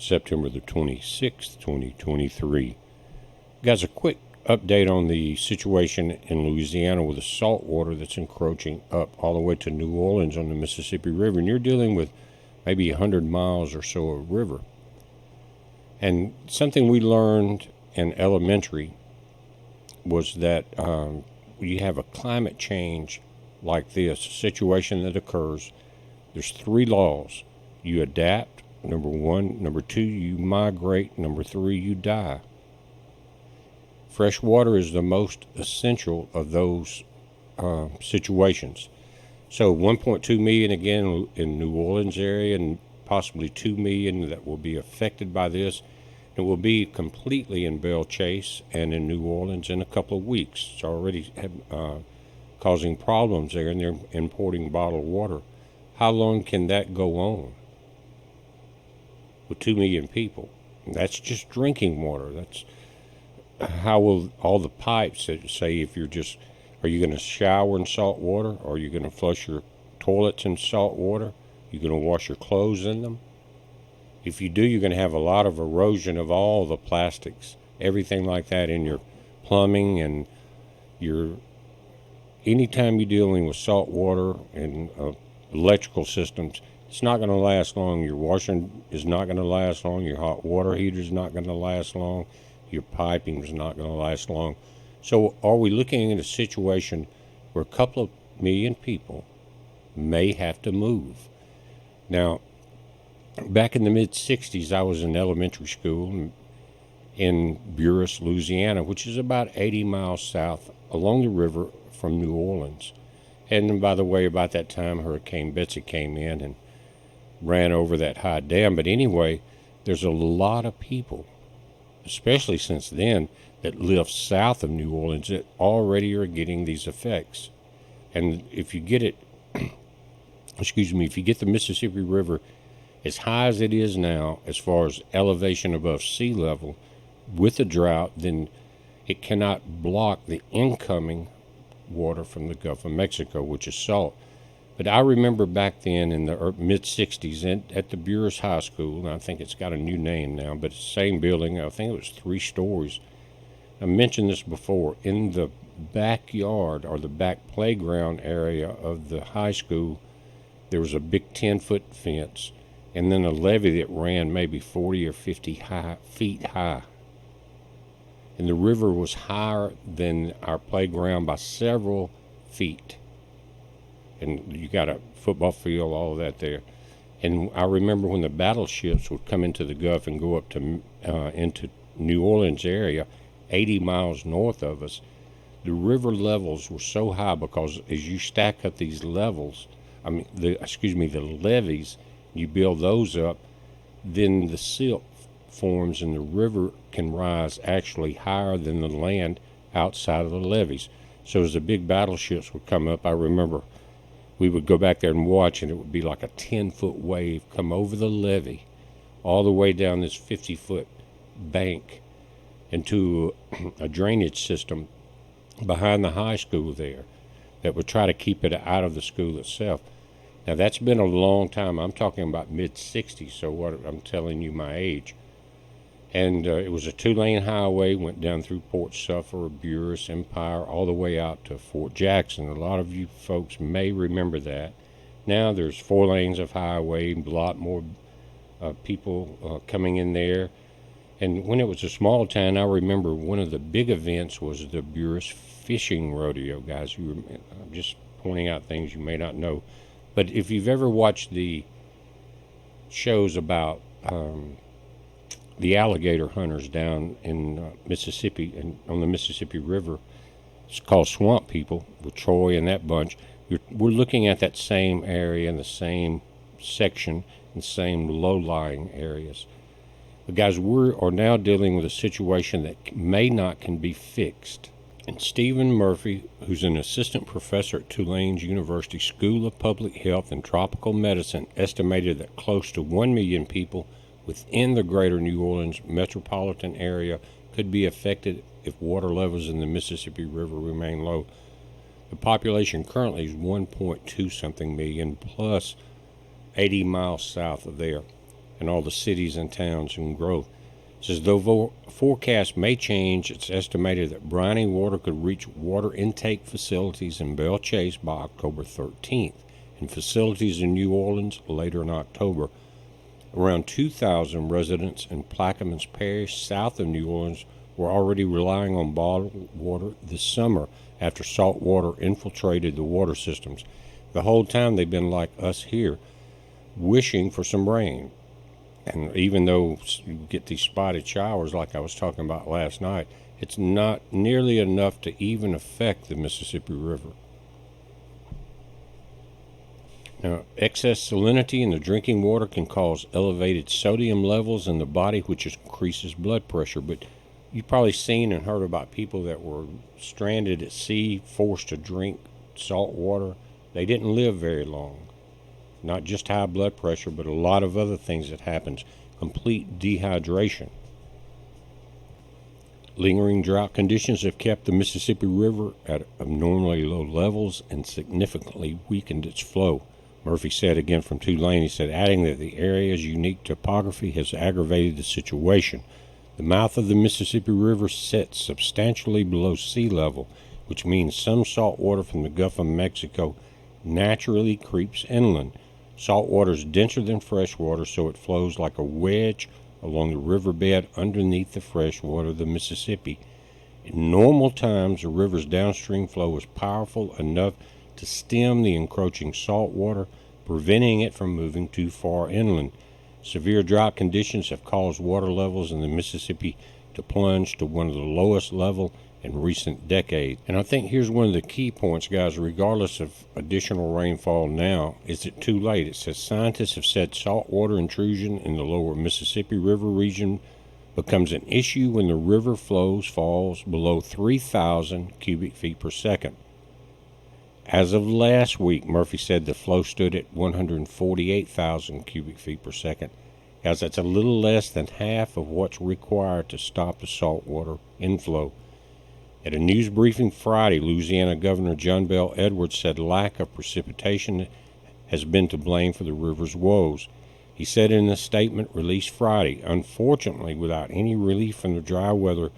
September the 26th, 2023. Guys, a quick update on the situation in Louisiana with the salt water that's encroaching up all the way to New Orleans on the Mississippi River. And you're dealing with maybe 100 miles or so of river. And something we learned in elementary was that you have a climate change like this, a situation that occurs. There's 3 laws. You adapt, number 1. Number 2, you migrate. Number 3, you die. Fresh water is the most essential of those situations. So 1.2 million again in New Orleans area, and possibly 2 million that will be affected by this. It will be completely in Belle Chase and in New Orleans in a couple of weeks. It's already causing problems there, and they're importing bottled water. How long can that go on with 2 million people? That's just drinking water. That's how will all the pipes that say, if you're just, are you going to shower in salt water? Or are you going to flush your toilets in salt water? Are you going to wash your clothes in them? If you do, you're going to have a lot of erosion of all the plastics, everything like that in your plumbing and your, anytime you're dealing with salt water and electrical systems, it's not going to last long. Your washing is not going to last long. Your hot water heater is not going to last long. Your piping is not going to last long. So are we looking at a situation where a couple of million people may have to move? Now, back in the mid-'60s, I was in elementary school in Buras, Louisiana, which is about 80 miles south along the river from New Orleans. And by the way, about that time, Hurricane Betsy came in and ran over that high dam. But anyway, there's a lot of people, especially since then, that live south of New Orleans that already are getting these effects. And if you get it, if you get the Mississippi River as high as it is now, as far as elevation above sea level, with the drought, then it cannot block the incoming water from the Gulf of Mexico, which is salt. But I remember back then in the mid-'60s at the Buras High School, and I think it's got a new name now, but it's the same building. I think it was 3 stories. I mentioned this before. In the backyard or the back playground area of the high school, there was a big 10-foot fence, and then a levee that ran maybe 40 or 50 feet high. And the river was higher than our playground by several feet. And you got a football field, all of that there. And I remember when the battleships would come into the Gulf and go up to into New Orleans area, 80 miles north of us, the river levels were so high because as you stack up these levels, the levees, you build those up, then the silt forms and the river can rise actually higher than the land outside of the levees. So as the big battleships would come up, I remember we would go back there and watch, and it would be like a 10-foot wave come over the levee all the way down this 50-foot bank into a drainage system behind the high school there that would try to keep it out of the school itself. Now, that's been a long time. I'm talking about mid-'60s, so what I'm telling you my age. And it was a 2-lane highway, went down through Port Suffolk, Buras, Empire, all the way out to Fort Jackson. A lot of you folks may remember that. Now there's 4 lanes of highway, a lot more people coming in there. And when it was a small town, I remember one of the big events was the Buras Fishing Rodeo, guys. I'm just pointing out things you may not know. But if you've ever watched the shows about the alligator hunters down in Mississippi and on the Mississippi River, it's called Swamp People with Troy and that bunch. We're looking at that same area and the same section and same low-lying areas. But guys, we are now dealing with a situation that can be fixed. And Stephen Murphy, who's an assistant professor at Tulane's University School of Public Health and Tropical Medicine, estimated that close to 1 million people within the greater New Orleans metropolitan area could be affected if water levels in the Mississippi River remain low. The population currently is 1.2 something million plus 80 miles south of there. and all the cities and towns and growth. It says, though forecasts may change, it's estimated that briny water could reach water intake facilities in Belle Chase by October 13th, and facilities in New Orleans later in October. Around 2,000 residents in Plaquemines Parish, south of New Orleans, were already relying on bottled water this summer after salt water infiltrated the water systems. The whole time they've been like us here, wishing for some rain. And even though you get these spotted showers like I was talking about last night, it's not nearly enough to even affect the Mississippi River. Now, excess salinity in the drinking water can cause elevated sodium levels in the body, which increases blood pressure. But you've probably seen and heard about people that were stranded at sea, forced to drink salt water. They didn't live very long. Not just high blood pressure, but a lot of other things that happens. Complete dehydration. Lingering drought conditions have kept the Mississippi River at abnormally low levels and significantly weakened its flow. Murphy said again from Tulane, he said, adding that the area's unique topography has aggravated the situation. The mouth of the Mississippi River sits substantially below sea level, which means some salt water from the Gulf of Mexico naturally creeps inland. Salt water is denser than fresh water, so it flows like a wedge along the riverbed underneath the fresh water of the Mississippi. In normal times, the river's downstream flow is powerful enough to stem the encroaching salt water, preventing it from moving too far inland. Severe drought conditions have caused water levels in the Mississippi to plunge to one of the lowest levels in recent decades. And I think here's one of the key points, guys. Regardless of additional rainfall now, is it too late? It says scientists have said saltwater intrusion in the lower Mississippi River region becomes an issue when the river falls below 3,000 cubic feet per second. As of last week, Murphy said the flow stood at 148,000 cubic feet per second. Guys, that's a little less than half of what's required to stop the saltwater inflow. At a news briefing Friday, Louisiana Governor John Bel Edwards said lack of precipitation has been to blame for the river's woes. He said in a statement released Friday, unfortunately, without any relief from the dry weather,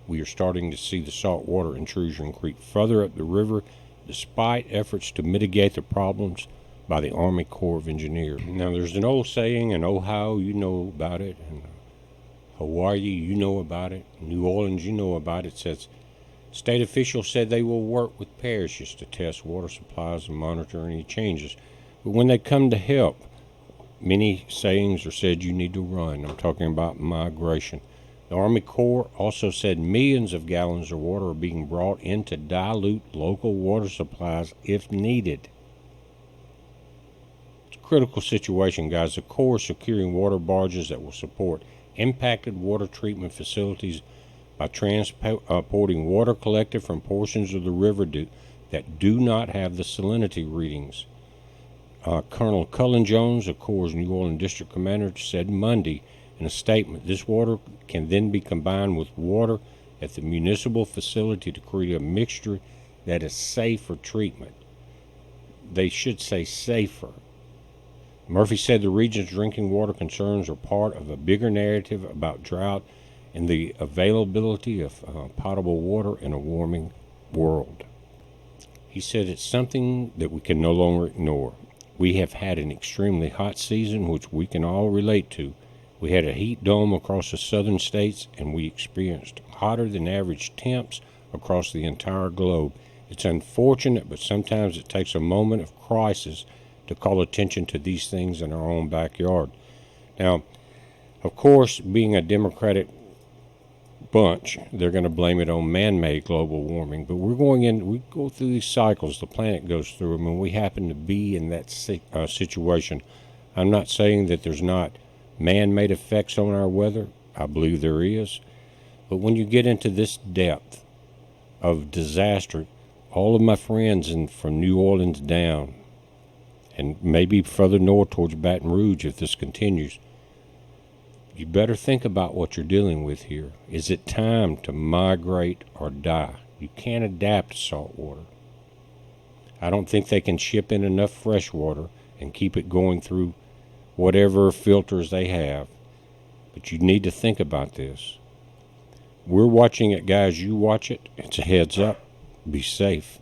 we are starting to see the saltwater intrusion creep further up the river, despite efforts to mitigate the problems by the Army Corps of Engineers. Now, there's an old saying in Ohio, you know about it, and Hawaii, you know about it, New Orleans, you know about it. It says, state officials said they will work with parishes to test water supplies and monitor any changes. But when they come to help, many sayings are said you need to run. I'm talking about migration. The Army Corps also said millions of gallons of water are being brought in to dilute local water supplies if needed. It's a critical situation, guys. The Corps is securing water barges that will support impacted water treatment facilities by transporting water collected from portions of the river that do not have the salinity readings. Colonel Cullen Jones, the Corps' New Orleans District Commander, said Monday in a statement, this water can then be combined with water at the municipal facility to create a mixture that is safe for treatment. They should say safer. Murphy said the region's drinking water concerns are part of a bigger narrative about drought and the availability of potable water in a warming world. He said it's something that we can no longer ignore. We have had an extremely hot season, which we can all relate to. We had a heat dome across the southern states, and we experienced hotter than average temps across the entire globe. It's unfortunate, but sometimes it takes a moment of crisis to call attention to these things in our own backyard. Now, of course, being a Democratic bunch, they're going to blame it on man-made global warming, but we go through these cycles, the planet goes through them, and we happen to be in that situation. I'm not saying that there's not man-made effects on our weather. I believe there is, but when you get into this depth of disaster, all of my friends from New Orleans down, and maybe further north towards Baton Rouge if this continues, you better think about what you're dealing with here. Is it time to migrate or die? You can't adapt to salt water. I don't think they can ship in enough fresh water and keep it going through whatever filters they have. But you need to think about this. We're watching it, guys. You watch it. It's a heads up. Be safe.